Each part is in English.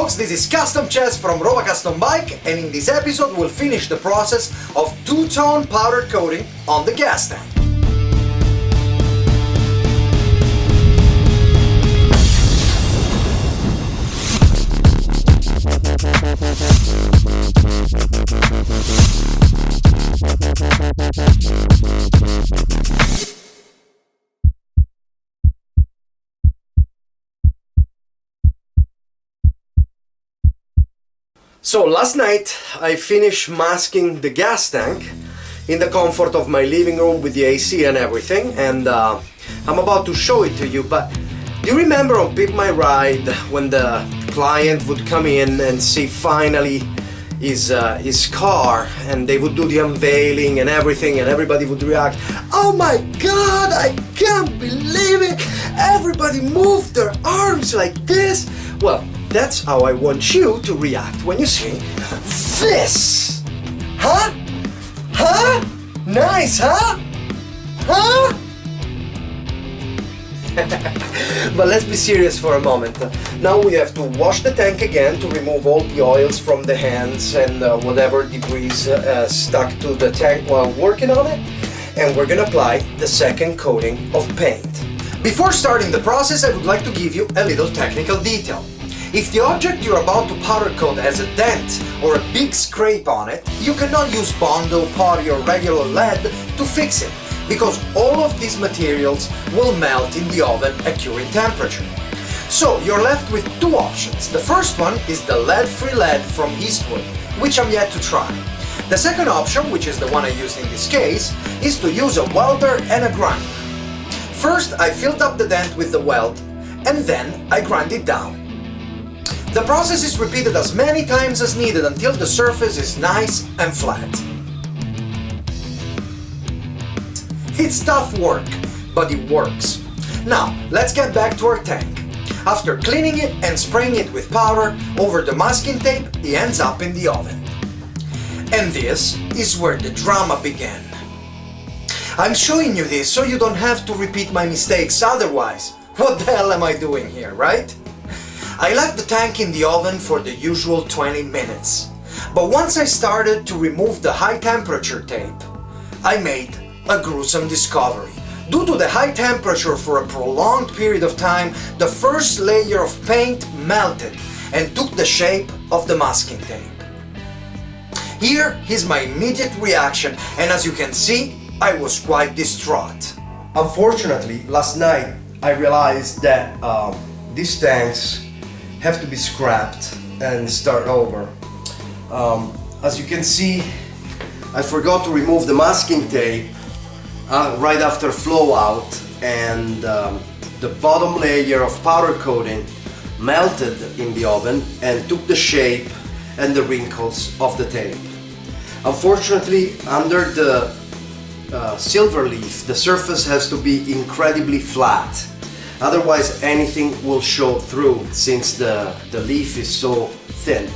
folks, this is Custom Cez from Roma Custom Bike, and in this episode we'll finish the process of two-tone powder coating on the gas tank. So last night I finished masking the gas tank in the comfort of my living room with the AC and everything, and I'm about to show it to you. But do you remember on Pick My Ride when the client would come in and see finally his car, and they would do the unveiling and everything, and everybody would react, "Oh my god, I can't believe it, everybody moved their arms like this." Well, that's how I want you to react when you see this. Huh? Huh? Nice, huh? Huh? But let's be serious for a moment. Now we have to wash the tank again to remove all the oils from the hands and whatever debris stuck to the tank while working on it. And we're gonna apply the second coating of paint. Before starting the process, I would like to give you a little technical detail. If the object you're about to powder coat has a dent or a big scrape on it, you cannot use Bondo, putty or regular lead to fix it, because all of these materials will melt in the oven at curing temperature. So you're left with two options. The first one is the lead-free lead from Eastwood, which I'm yet to try. The second option, which is the one I used in this case, is to use a welder and a grinder. First I filled up the dent with the weld, and then I grind it down. The process is repeated as many times as needed until the surface is nice and flat. It's tough work, but it works. Now, let's get back to our tank. After cleaning it and spraying it with powder over the masking tape, it ends up in the oven. And this is where the drama began. I'm showing you this so you don't have to repeat my mistakes otherwise. What the hell am I doing here, right? I left the tank in the oven for the usual 20 minutes. But once I started to remove the high temperature tape, I made a gruesome discovery. Due to the high temperature for a prolonged period of time, the first layer of paint melted and took the shape of the masking tape. Here is my immediate reaction, and as you can see, I was quite distraught. Unfortunately, last night I realized that these tanks have to be scrapped and start over. As you can see, I forgot to remove the masking tape right after flow out, and the bottom layer of powder coating melted in the oven and took the shape and the wrinkles of the tape. Unfortunately, under the silver leaf, the surface has to be incredibly flat. Otherwise anything will show through, since the leaf is so thin.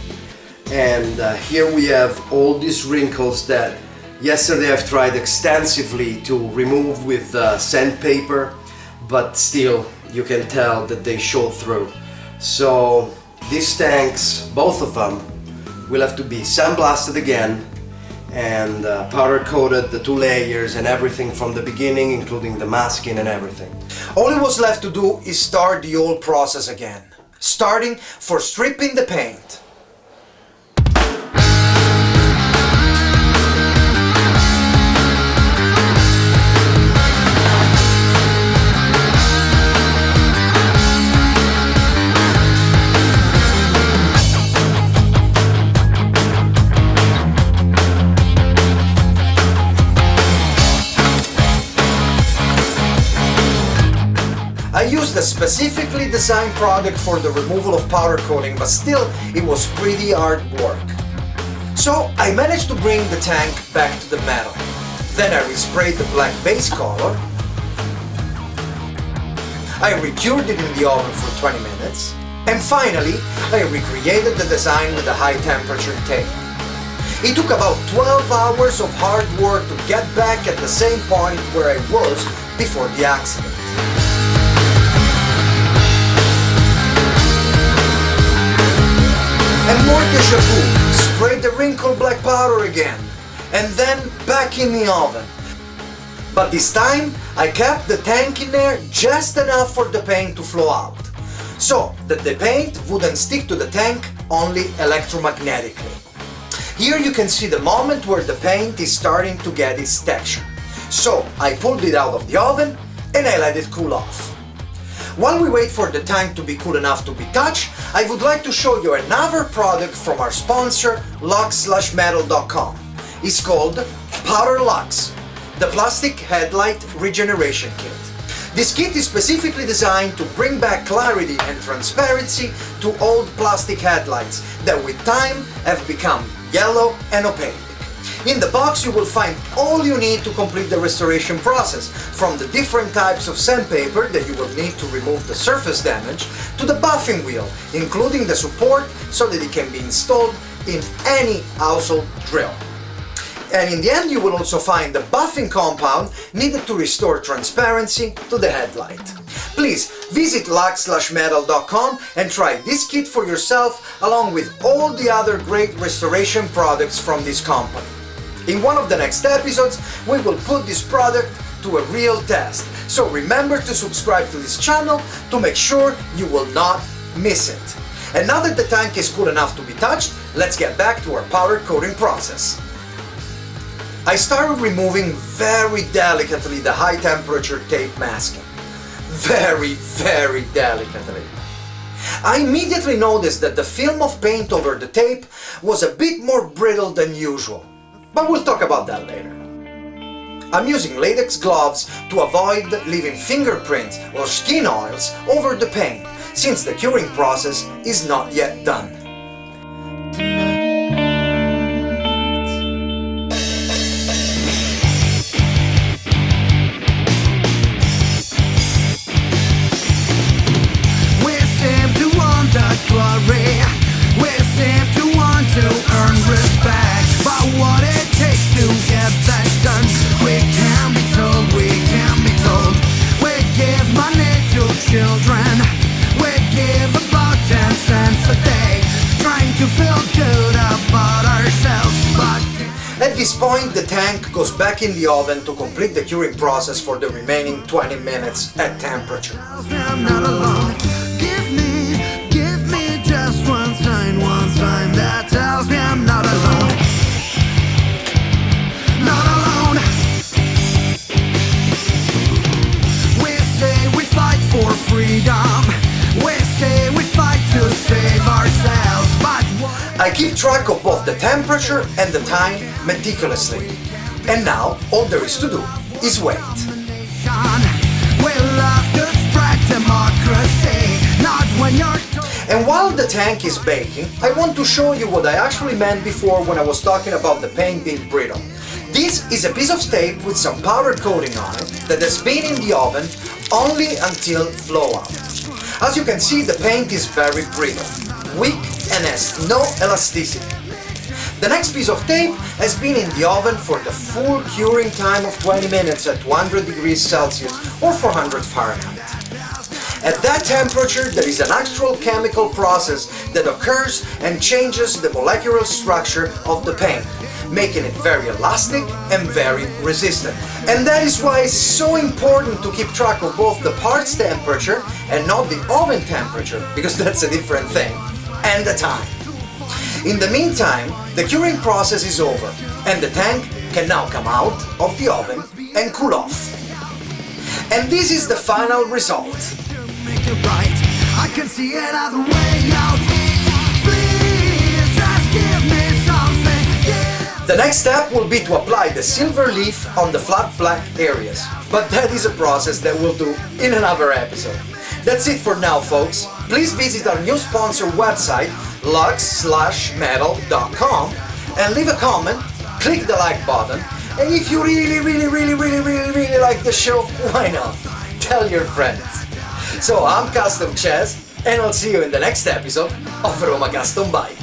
And here we have all these wrinkles that yesterday I've tried extensively to remove with sandpaper, but still you can tell that they show through. So these tanks, both of them, will have to be sandblasted again and powder coated, the two layers and everything from the beginning, including the masking and everything. All it was left to do is start the whole process again, starting for stripping the paint. I used a specifically designed product for the removal of powder coating, but still it was pretty hard work. So I managed to bring the tank back to the metal. Then I resprayed the black base color. I recured it in the oven for 20 minutes. And finally, I recreated the design with a high temperature tape. It took about 12 hours of hard work to get back at the same point where I was before the accident. And more déjà vu, spray the wrinkle black powder again, and then back in the oven. But this time I kept the tank in there just enough for the paint to flow out, so that the paint wouldn't stick to the tank only electromagnetically. Here you can see the moment where the paint is starting to get its texture. So I pulled it out of the oven and I let it cool off. While we wait for the tank to be cool enough to be touched, I would like to show you another product from our sponsor, lux-metal.com. It's called Powder Lux, the plastic headlight regeneration kit. This kit is specifically designed to bring back clarity and transparency to old plastic headlights that with time have become yellow and opaque. In the box you will find all you need to complete the restoration process, from the different types of sandpaper that you will need to remove the surface damage, to the buffing wheel, including the support so that it can be installed in any household drill. And in the end you will also find the buffing compound needed to restore transparency to the headlight. Please visit lux-metal.com and try this kit for yourself, along with all the other great restoration products from this company. In one of the next episodes we will put this product to a real test, so remember to subscribe to this channel to make sure you will not miss it. And now that the tank is cool enough to be touched, let's get back to our powder coating process. I started removing very delicately the high temperature tape masking. Very delicately. I immediately noticed that the film of paint over the tape was a bit more brittle than usual, but we'll talk about that later. I'm using latex gloves to avoid leaving fingerprints or skin oils over the paint, since the curing process is not yet done. We seem to want to earn respect, but what it takes to get that done, we can be told, we can be told. We give money to children, we give about 10 cents a day, trying to feel good about ourselves, but... At this point the tank goes back in the oven to complete the curing process for the remaining 20 minutes at temperature. I'm not alone. Give me just one sign that tells me I'm not alone. Not alone. We say we fight for freedom. We say we fight to save ourselves, but I keep track of both the temperature and the time meticulously. And now all there is to do is wait. we love to spread democracy, not when you're... And while the tank is baking, I want to show you what I actually meant before when I was talking about the paint being brittle. This is a piece of tape with some powder coating on it that has been in the oven only until flow out. As you can see, the paint is very brittle, weak and has no elasticity. The next piece of tape has been in the oven for the full curing time of 20 minutes at 200 degrees Celsius or 400 Fahrenheit. At that temperature, there is an actual chemical process that occurs and changes the molecular structure of the paint, making it very elastic and very resistant. And that is why it's so important to keep track of both the parts temperature and not the oven temperature, because that's a different thing, and the time. In the meantime, the curing process is over, and the tank can now come out of the oven and cool off. And this is the final result. Make it right. I can see it either way out. Please just give me something. Yeah. The next step will be to apply the silver leaf on the flat black areas, but that is a process that we'll do in another episode. That's it for now, folks. Please visit our new sponsor website, lux-metal.com, and leave a comment, click the like button, and if you really like the show, why not? Tell your friends. So I'm Custom Cez, and I'll see you in the next episode of Roma Custom Bike.